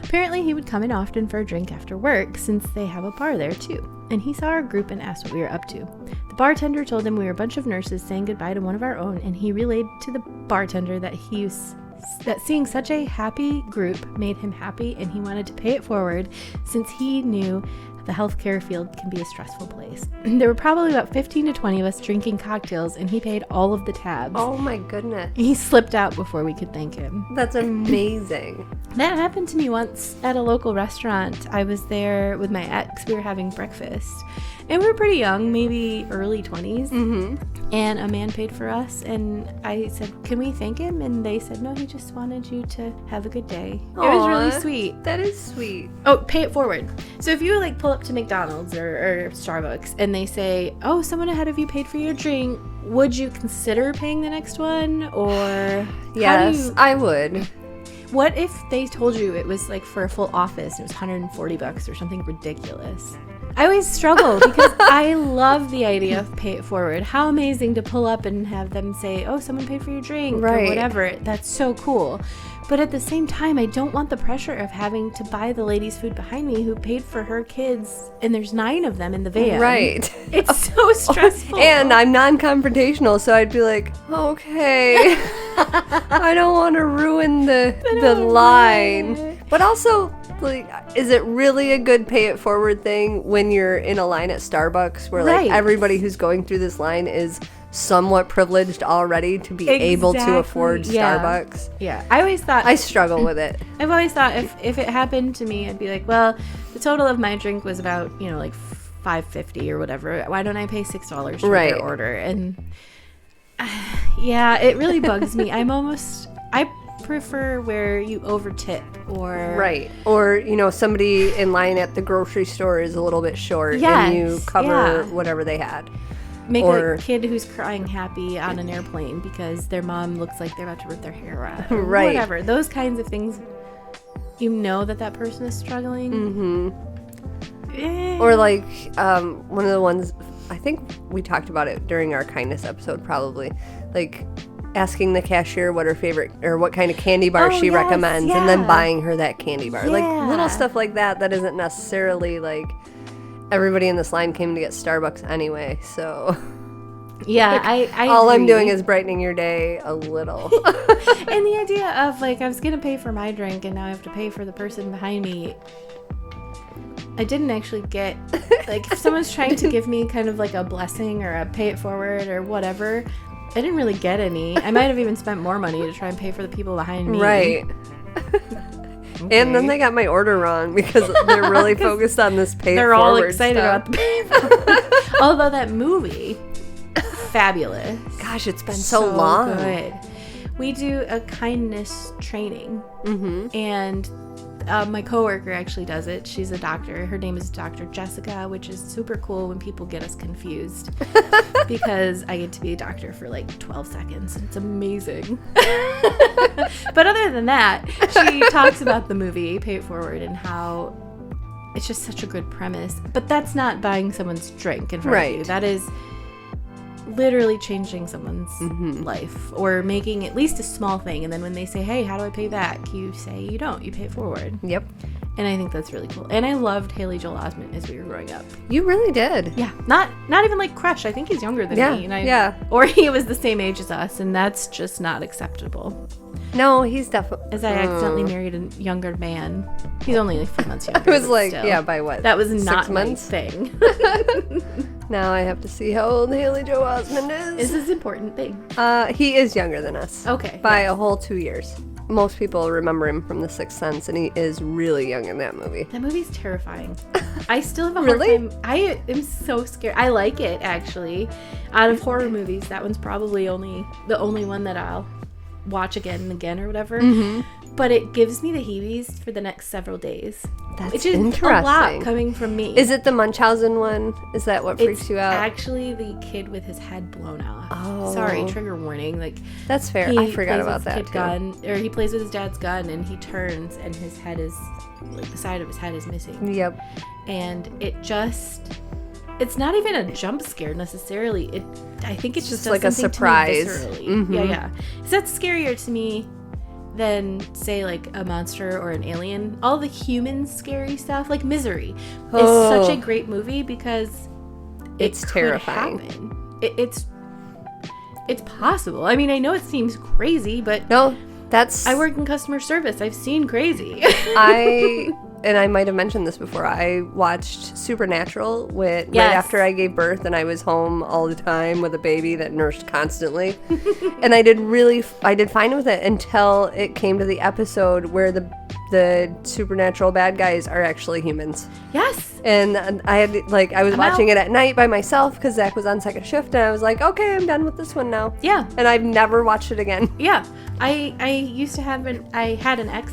Apparently, he would come in often for a drink after work, since they have a bar there too, and he saw our group and asked what we were up to. The bartender told him we were a bunch of nurses saying goodbye to one of our own, and he relayed to the bartender that seeing such a happy group made him happy, and he wanted to pay it forward since he knew the healthcare field can be a stressful place. There were probably about 15 to 20 of us drinking cocktails, and he paid all of the tabs. Oh my goodness. He slipped out before we could thank him. That's amazing. That happened to me once at a local restaurant. I was there with my ex. We were having breakfast. And we were pretty young, maybe early 20s. Mm-hmm. And a man paid for us. And I said, "Can we thank him?" And they said, "No, he just wanted you to have a good day." Aww, it was really sweet. That is sweet. Oh, pay it forward. So if you like pull up to McDonald's or Starbucks and they say, "Oh, someone ahead of you paid for your drink," would you consider paying the next one? Or yes, I would. What if they told you it was like for a full office and it was $140 or something ridiculous? I always struggle because I love the idea of pay it forward. How amazing to pull up and have them say, "Oh, someone paid for your drink," right, or whatever. That's so cool. But at the same time, I don't want the pressure of having to buy the lady's food behind me who paid for her kids, and there's 9 of them in the van. Right. It's so stressful. And I'm non-confrontational, so I'd be like, okay, I don't want to ruin the line. But also, like, is it really a good pay it forward thing when you're in a line at Starbucks where like everybody who's going through this line is somewhat privileged already to be able to afford Starbucks? Yeah. I always thought I struggle with it. I've always thought if it happened to me, I'd be like, well, the total of my drink was about, like $5.50 or whatever. Why don't I pay $6 for their order? And yeah, it really bugs me. I prefer where you over tip or... Right. Or, somebody in line at the grocery store is a little bit short and you cover whatever they had. Make a kid who's crying happy on an airplane because their mom looks like they're about to rip their hair out. Right. Whatever. Those kinds of things, that person is struggling. Mm-hmm. Or like one of the ones, I think we talked about it during our kindness episode probably, like asking the cashier what her favorite or what kind of candy bar she recommends and then buying her that candy bar. Like little stuff like that isn't necessarily like everybody in this line came to get Starbucks anyway, so yeah, I all agree. I'm doing is brightening your day a little. And the idea of like I was gonna pay for my drink and now I have to pay for the person behind me, I didn't actually get, like, if someone's trying to give me kind of like a blessing or a pay it forward or whatever, I didn't really get any. I might have even spent more money to try and pay for the people behind me. Right. Okay. And then they got my order wrong because they're really focused on this pay it forward. They're all excited about the pay it forward. Although that movie, fabulous. Gosh, it's been so long. Good. We do a kindness training, and my coworker actually does it. She's a doctor. Her name is Dr. Jessica, which is super cool when people get us confused because I get to be a doctor for like 12 seconds. It's amazing. But other than that, she talks about the movie Pay It Forward and how it's just such a good premise. But that's not buying someone's drink in front of you. That is literally changing someone's life or making at least a small thing. And then when they say, hey, how do I pay back? You say you don't. You pay it forward. Yep. And I think that's really cool. And I loved Haley Joel Osment as we were growing up. You really did. Yeah. Not even like crush. I think he's younger than me. And or he was the same age as us. And that's just not acceptable. No, he's definitely... As I accidentally married a younger man. He's only like 3 months younger. I was like, still. By what? That was not 6 months? my thing. Now I have to see how old Haley Joel Osment is. This is an important thing. He is younger than us. Okay. By a whole 2 years. Most people remember him from The Sixth Sense, and he is really young in that movie. That movie's terrifying. I still have a hard time. I am so scared. I like it, actually. Out of horror movies, that one's probably the only one that I'll watch again and again or whatever. But it gives me the heebies for the next several days. That's which is interesting. A lot coming from me. Is it the Munchausen one? Is that what freaks you out? It's actually the kid with his head blown off. Oh. Sorry, trigger warning. Like that's fair. I forgot about that too. He plays with his dad's gun and he turns and his head is, like the side of his head is missing. Yep. And it's not even a jump scare necessarily. I think it's just like a surprise. Yeah. Is that scarier to me than, say, like a monster or an alien? All the human scary stuff, like Misery, is such a great movie because it's terrifying. It's possible. I mean, I know it seems crazy, but no, I work in customer service. I've seen crazy. And I might have mentioned this before. I watched Supernatural right after I gave birth, and I was home all the time with a baby that nursed constantly. And I did fine with it until it came to the episode where the supernatural bad guys are actually humans. Yes. And I was watching it at night by myself because Zach was on second shift, and I was like, okay, I'm done with this one now. Yeah. And I've never watched it again. Yeah. I used to have I had an ex.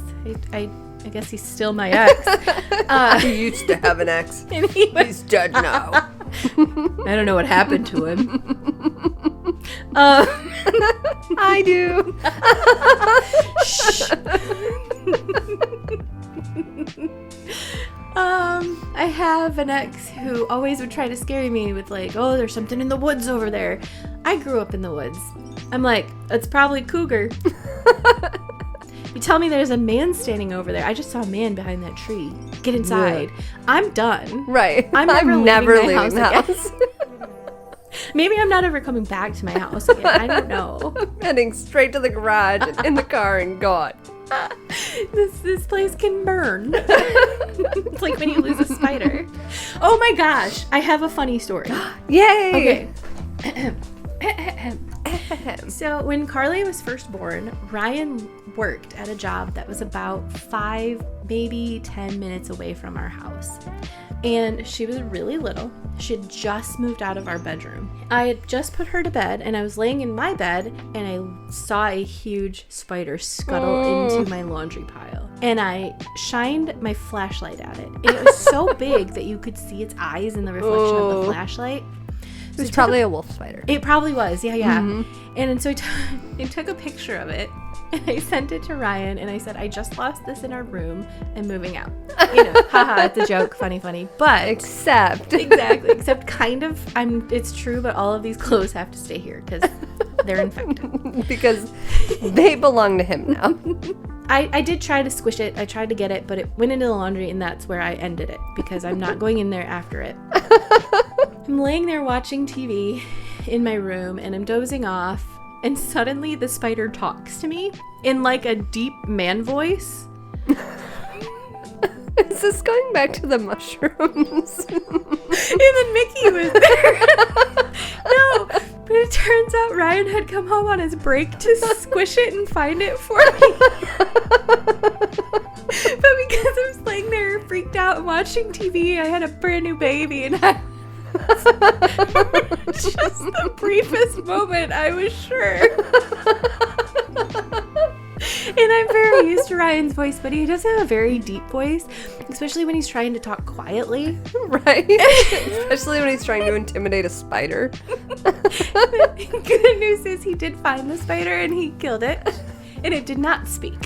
I guess he's still my ex. You used to have an ex. And he's dead now. I don't know what happened to him. I do. Shh. I have an ex who always would try to scare me with like, oh, there's something in the woods over there. I grew up in the woods. I'm like, it's probably a cougar. You tell me there's a man standing over there. I just saw a man behind that tree. Get inside. Yeah. I'm done. Right. I'm never leaving the house. Maybe I'm not ever coming back to my house again. I don't know. Heading straight to the garage and in the car and gone. This place can burn. It's like when you lose a spider. Oh my gosh. I have a funny story. Yay. Okay. So when Carly was first born, Ryan worked at a job that was about 5, maybe 10 minutes away from our house. And she was really little. She had just moved out of our bedroom. I had just put her to bed, and I was laying in my bed, and I saw a huge spider scuttle into my laundry pile. And I shined my flashlight at it. And it was so big that you could see its eyes in the reflection of the flashlight. So it was probably a wolf spider. It probably was, yeah. Mm-hmm. And so I took a picture of it, and I sent it to Ryan, and I said, I just lost this in our room and moving out. Haha, it's a joke, funny. But exactly, except kind of, it's true, but all of these clothes have to stay here because they're infected. Because they belong to him now. I did try to squish it. I tried to get it, but it went into the laundry, and that's where I ended it because I'm not going in there after it. I'm laying there watching TV in my room, and I'm dozing off, and suddenly the spider talks to me in like a deep man voice. Is this going back to the mushrooms? And then Mickey was there. No, but it turns out Ryan had come home on his break to squish it and find it for me. But because I was laying there freaked out and watching TV, I had a brand new baby, and I just the briefest moment I was sure. And I'm very used to Ryan's voice, but he does have a very deep voice, especially when he's trying to talk quietly. Right? Especially when he's trying to intimidate a spider. Good news is he did find the spider and he killed it, and it did not speak.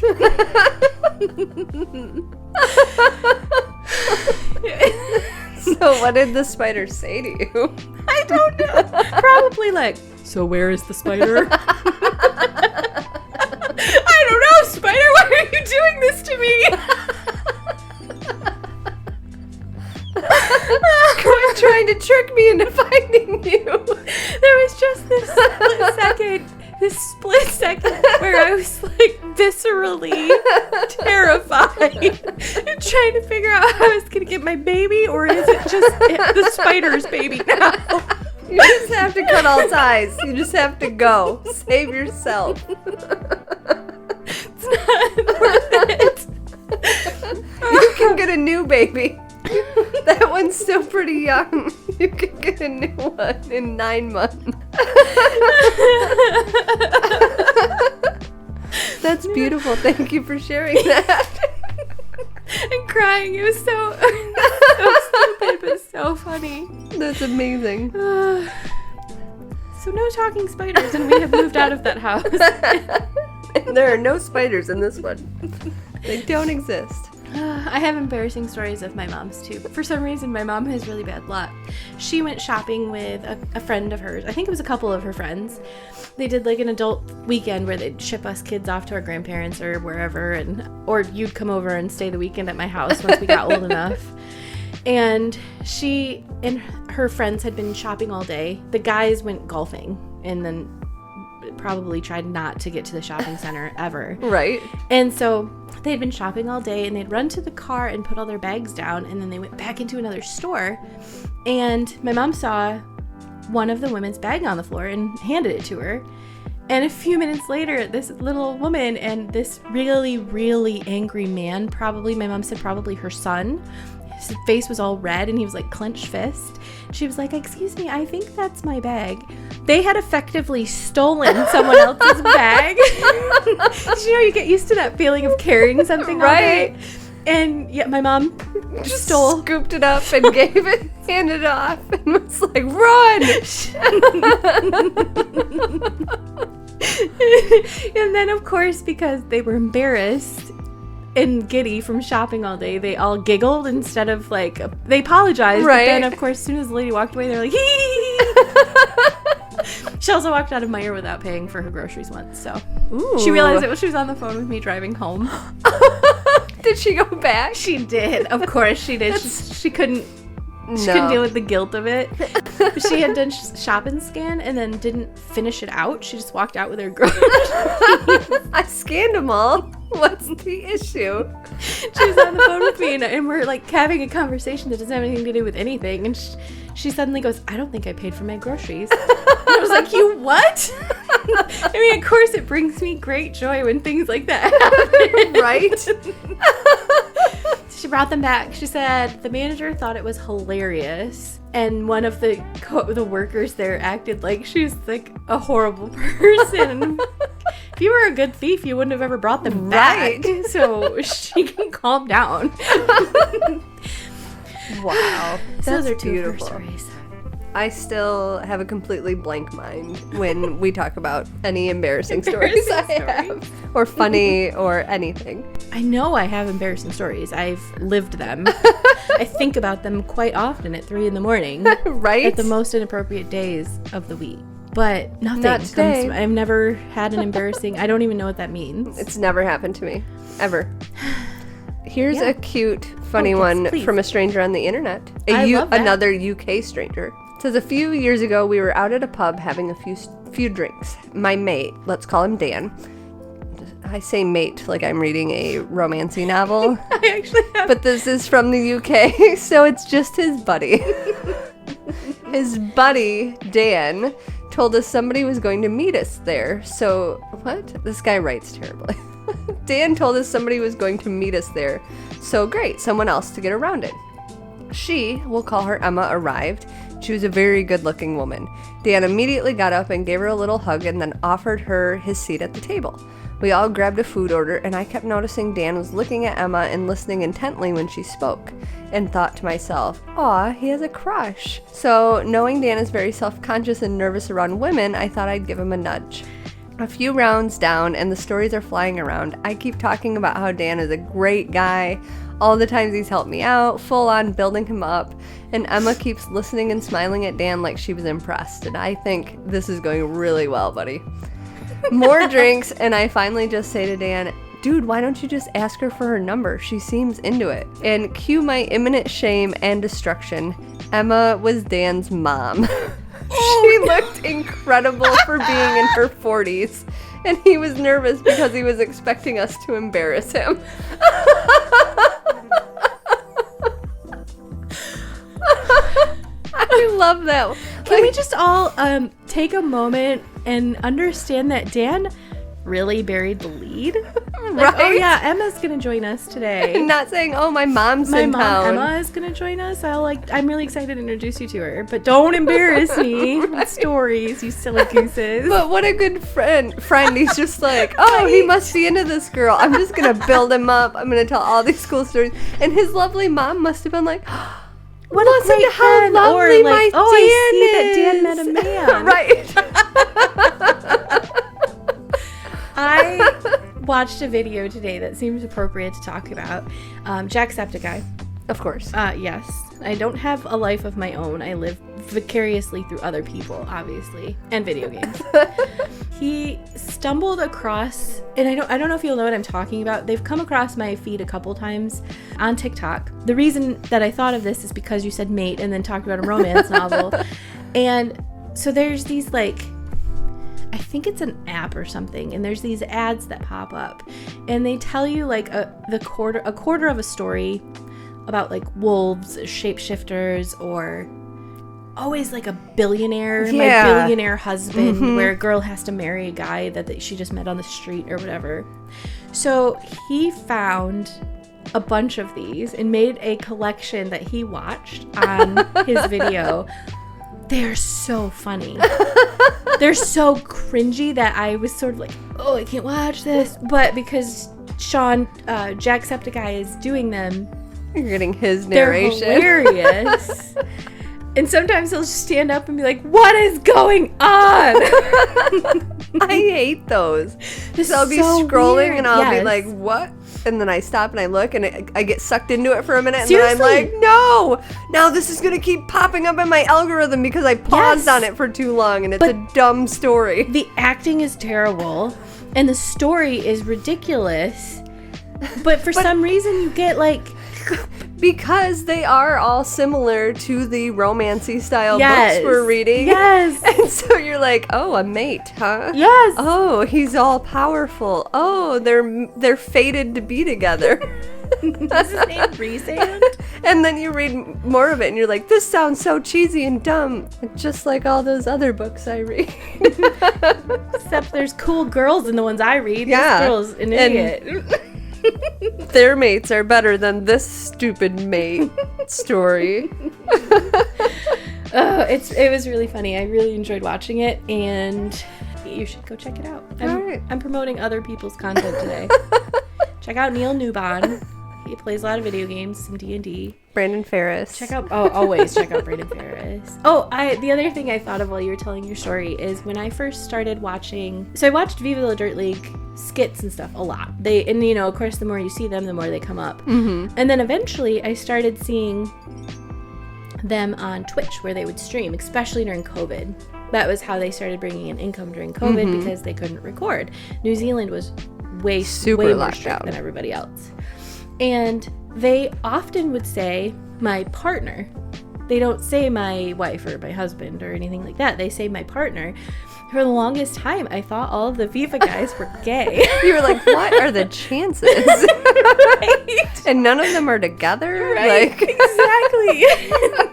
So what did the spider say to you? I don't know. Probably like, so where is the spider? I don't know, spider, why are you doing this to me? Quit trying to trick me into finding you. There was just this split second where I was like viscerally terrified, trying to figure out how I was going to get my baby, or is it just the spider's baby now? You just have to cut all ties. You just have to go. Save yourself. It's not worth it. You can get a new baby. That one's still pretty young. You can get a new one in 9 months. That's beautiful. Thank you for sharing that. I'm crying. It was so stupid, but so funny. That's amazing. So no talking spiders, and we have moved out of that house. There are no spiders in this one. They don't exist. I have embarrassing stories of my mom's too. For some reason, my mom has really bad luck. She went shopping with a friend of hers. I think it was a couple of her friends. They did like an adult weekend where they'd ship us kids off to our grandparents or wherever, or you'd come over and stay the weekend at my house once we got old enough. And she and her friends had been shopping all day. The guys went golfing and then probably tried not to get to the shopping center ever. Right. And so they'd been shopping all day, and they'd run to the car and put all their bags down, and then they went back into another store. And my mom saw one of the women's bag on the floor and handed it to her. And a few minutes later, this little woman and this really, really angry man, probably, my mom said probably her son, his face was all red and he was like clenched fist. She was like, "Excuse me, I think that's my bag." They had effectively stolen someone else's bag. You get used to that feeling of carrying something all day. And yeah, my mom just scooped it up and handed it off, and was like, "Run!" And then, of course, because they were embarrassed and giddy from shopping all day, they all giggled instead of like, they apologized. Right. But then, of course, as soon as the lady walked away, they're like, hee. She also walked out of Meijer without paying for her groceries once, so Ooh. She realized it when she was on the phone with me driving home. Did she go back? She did. Of course she did. She couldn't deal with the guilt of it. She had done shop and scan and then didn't finish it out. She just walked out with her groceries. I scanned them all. What's the issue? She was on the phone with me, and we're like having a conversation that doesn't have anything to do with anything. And she suddenly goes, "I don't think I paid for my groceries." And I was like, "You what?" I mean, of course, it brings me great joy when things like that happen. Right? She brought them back. She said the manager thought it was hilarious and one of the workers there acted like she was like a horrible person. If you were a good thief, you wouldn't have ever brought them back. So she can calm down. Wow. So those are two beautiful. of her stories. I still have a completely blank mind when we talk about any embarrassing stories I have, or funny, or anything. I know I have embarrassing stories. I've lived them. I think about them quite often at 3 a.m. Right? At the most inappropriate days of the week. But nothing Not comes today. to. I've never had an embarrassing. I don't even know what that means. It's never happened to me. Ever. Here's Yeah. a cute, funny yes, one please. from a stranger on the internet. I love that. Another UK stranger. It says, a few years ago, we were out at a pub having a few drinks. My mate, let's call him Dan. I say mate like I'm reading a romancy novel. I actually have. But this is from the UK, so it's just his buddy. His buddy, Dan, told us somebody was going to meet us there. So, what? This guy writes terribly. Dan told us somebody was going to meet us there. So great, someone else to get around it. She, we'll call her Emma, arrived. She was a very good-looking woman. Dan immediately got up and gave her a little hug and then offered her his seat at the table. We all grabbed a food order, and I kept noticing Dan was looking at Emma and listening intently when she spoke, and thought to myself, aw, he has a crush. So, knowing Dan is very self-conscious and nervous around women, I thought I'd give him a nudge. A few rounds down, and the stories are flying around. I keep talking about how Dan is a great guy, all the times he's helped me out, full on building him up, and Emma keeps listening and smiling at Dan like she was impressed, and I think this is going really well, buddy. More drinks, and I finally just say to Dan, dude, why don't you just ask her for her number? She seems into it. And cue my imminent shame and destruction. Emma was Dan's mom. She looked incredible for being in her 40s, and he was nervous because he was expecting us to embarrass him. I love that. Can we just all take a moment and understand that Dan really buried the lead? Like, Right? oh yeah, Emma's gonna join us today. Not saying, oh, my mom's My in mom town. Emma is gonna join us. I'm really excited to introduce you to her, but don't embarrass me with stories, you silly gooses. But what a good friend. He's just like, oh, he must be into this girl. I'm just going to build him up. I'm going to tell all these cool stories. And his lovely mom must have been like, What listen a great to how friend. lovely Or like, my oh, I see Dan that Dan met a man. Right. I watched a video today that seems appropriate to talk about. Jacksepticeye. Of course. Yes. I don't have a life of my own. I live vicariously through other people, obviously, and video games. He stumbled across, and I don't know if you'll know what I'm talking about. They've come across my feed a couple times on TikTok. The reason that I thought of this is because you said mate and then talked about a romance novel. And so there's these I think it's an app or something, and there's these ads that pop up, and they tell you like a quarter of a story about like wolves, shapeshifters, or always like a billionaire, my billionaire husband, where a girl has to marry a guy that she just met on the street or whatever. So he found a bunch of these and made a collection that he watched on his video. They're so funny. They're so cringy that I was sort of like, oh, I can't watch this. But because Sean, Jacksepticeye, is doing them, You're getting his narration. they're hilarious. And sometimes he'll just stand up and be like, what is going on? I hate those. This I'll is be so scrolling weird. and I'll be Yes. like, what? And then I stop and I look and I get sucked into it for a minute. And Seriously? then I'm like, no, now this is going to keep popping up in my algorithm because I paused Yes. on it for too long and it's But- a dumb story. The acting is terrible, and the story is ridiculous. But for some reason, you get like... Because they are all similar to the romancy style Yes. books we're reading. Yes. And so you're like, oh, a mate, huh? Yes. Oh, he's all powerful. Oh, they're fated to be together. Is his name Resand? And then you read more of it and you're like, this sounds so cheesy and dumb. Just like all those other books I read. Except there's cool girls in the ones I read. Yeah. This girl's an idiot. Their mates are better than this stupid mate story. It was really funny. I really enjoyed watching it, and you should go check it out. I'm promoting other people's content today. Check out Neil Newbon. He plays a lot of video games, some D&D. Brandon Ferris. Always check out Brandon Ferris. The other thing I thought of while you were telling your story is when I first started watching. So I watched Viva La Dirt League skits and stuff a lot. Of course, the more you see them, the more they come up. Mm-hmm. And then eventually I started seeing them on Twitch where they would stream, especially during COVID. That was how they started bringing in income during COVID because they couldn't record. New Zealand was way more strict than everybody else. And they often would say, my partner. They don't say my wife or my husband or anything like that. They say my partner. For the longest time, I thought all of the FIFA guys were gay. You were like, what are the chances? Right. And none of them are together? Right, exactly.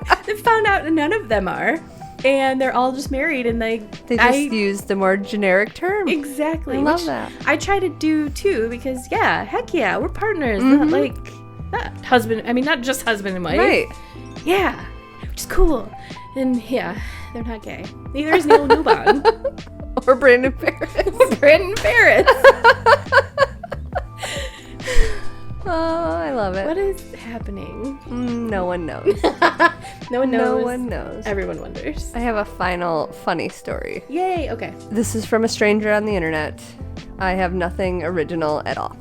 I found out none of them are. And they're all just married, and they just use the more generic term. Exactly. I love that. I try to do too, because heck yeah, we're partners. Not not just husband and wife. Right. Yeah, which is cool. And yeah, they're not gay. Neither is Neil Newbon. Or Brandon Ferris. Brandon Ferris. Oh, I love it. What is happening? No one knows. No one knows. No one knows. Everyone wonders. I have a final funny story. Yay, okay. This is from a stranger on the internet. I have nothing original at all.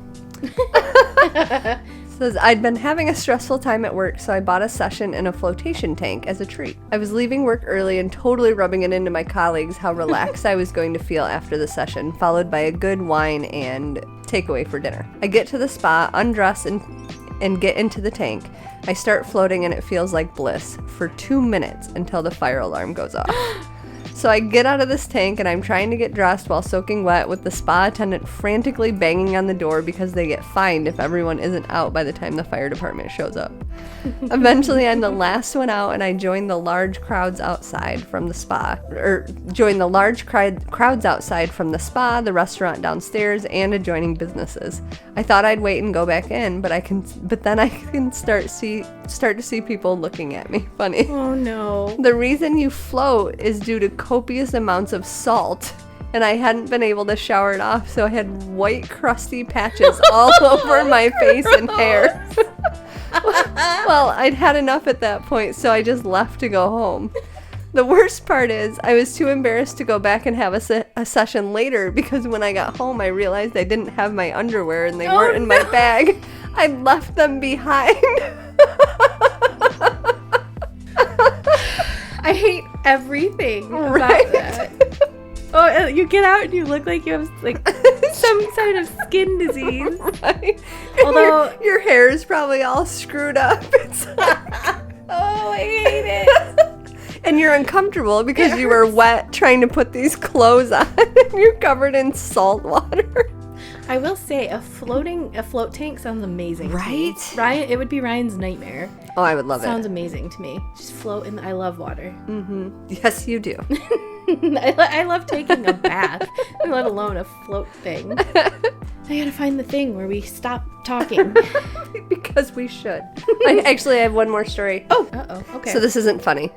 Says, I'd been having a stressful time at work, so I bought a session in a flotation tank as a treat. I was leaving work early and totally rubbing it into my colleagues how relaxed I was going to feel after the session, followed by a good wine and takeaway for dinner. I get to the spa, undress, and get into the tank. I start floating and it feels like bliss for 2 minutes until the fire alarm goes off. So I get out of this tank and I'm trying to get dressed while soaking wet with the spa attendant frantically banging on the door because they get fined if everyone isn't out by the time the fire department shows up. Eventually I'm the last one out and I join the large crowds outside from the spa, the restaurant downstairs, and adjoining businesses. I thought I'd wait and go back in, but then I can start to see people looking at me. Funny. Oh no. The reason you float is due to copious amounts of salt, and I hadn't been able to shower it off, so I had white crusty patches all over my face and hair. Well, I'd had enough at that point, so I just left to go home. The worst part is I was too embarrassed to go back and have a session later because when I got home I realized I didn't have my underwear and they weren't in my bag. I left them behind. I hate everything about that. Oh, you get out and you look like you have some kind of skin disease. Right. Although your hair is probably all screwed up. It's oh, I hate it. And you're uncomfortable because you were wet trying to put these clothes on and you're covered in salt water. I will say a float tank sounds amazing. Right? Ryan, it would be Ryan's nightmare. Oh, I would love it. Sounds amazing to me. Just float in. I love water. Mm-hmm. Yes, you do. I love taking a bath, let alone a float thing. I gotta find the thing where we stop talking. Because we should. I actually have one more story. Oh, okay. So this isn't funny.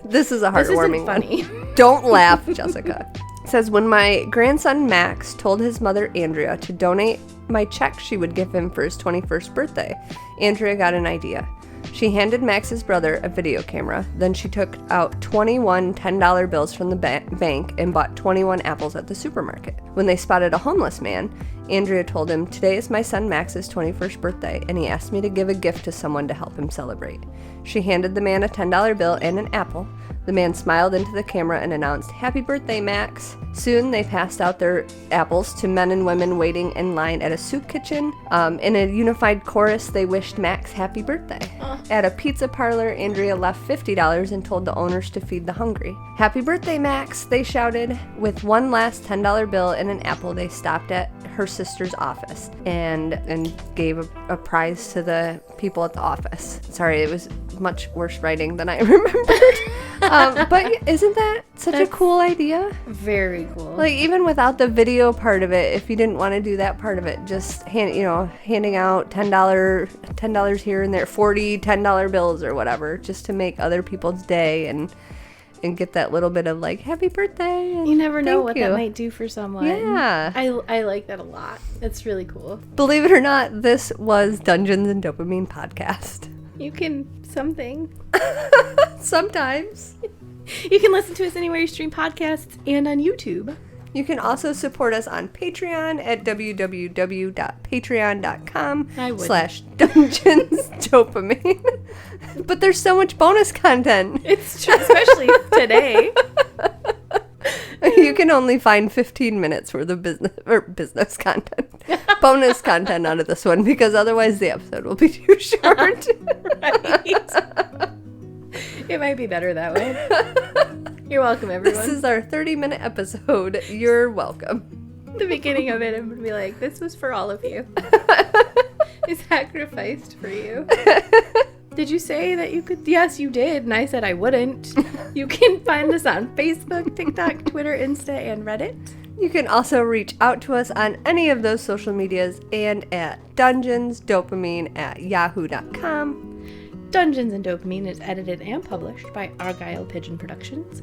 This is a heartwarming one. This isn't funny. Don't laugh, Jessica. It says, when my grandson Max told his mother Andrea to donate my check she would give him for his 21st birthday, Andrea got an idea. She handed Max's brother a video camera, then she took out 21 $10 bills from the bank and bought 21 apples at the supermarket. When they spotted a homeless man, Andrea told him, "Today is my son Max's 21st birthday, and he asked me to give a gift to someone to help him celebrate." She handed the man a $10 bill and an apple. The man smiled into the camera and announced, "Happy birthday, Max." Soon they passed out their apples to men and women waiting in line at a soup kitchen. In a unified chorus, they wished Max happy birthday. At a pizza parlor, Andrea left $50 and told the owners to feed the hungry. "Happy birthday, Max," they shouted. With one last $10 bill and an apple, they stopped at her sister's office and gave a prize to the people at the office. Sorry, it was much worse writing than I remembered. But isn't that such a cool idea? Very cool. Like, even without the video part of it, if you didn't want to do that part of it, just handing out $10 here and there, 40 $10 bills or whatever, just to make other people's day. And and get that little bit of like, happy birthday. And You never know what thank that you. might do for someone. Yeah. I like that a lot. It's really cool. Believe it or not, this was Dungeons and Dopamine podcast. You can something. Sometimes. You can listen to us anywhere you stream podcasts and on YouTube. You can also support us on Patreon at www.patreon.com/dungeonsdopamine. But there's so much bonus content. It's true, especially today. You can only find 15 minutes worth of business content, bonus content out of this one, because otherwise the episode will be too short. Right. It might be better that way. You're welcome, everyone. This is our 30-minute episode. You're welcome. The beginning of it, I'm going to be like, this was for all of you. It's sacrificed for you. Did you say that you could? Yes, you did. And I said I wouldn't. You can find us on Facebook, TikTok, Twitter, Insta, and Reddit. You can also reach out to us on any of those social medias and at dungeonsdopamine@yahoo.com. Dungeons and Dopamine is edited and published by Argyle Pigeon Productions.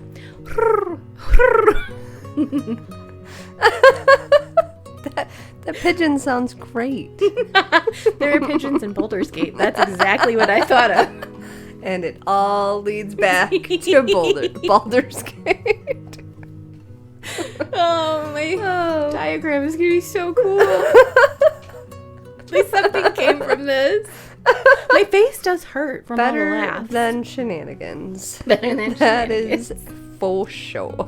That pigeon sounds great. There are pigeons in Baldur's Gate. That's exactly what I thought of. And it all leads back to Baldur's Gate. Oh, my diagram is going to be so cool. At least something came from this. My face does hurt from all the Better laughs. than Shenanigans. Better than That Shenanigans. is for sure.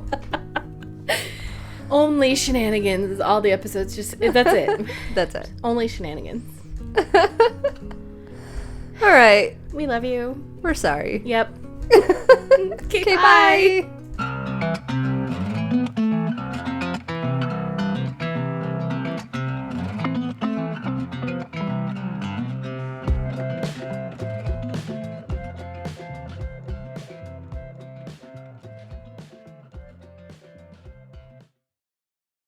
Only Shenanigans. All the episodes just... That's it. That's it. Only Shenanigans. All right. We love you. We're sorry. Yep. Okay, bye.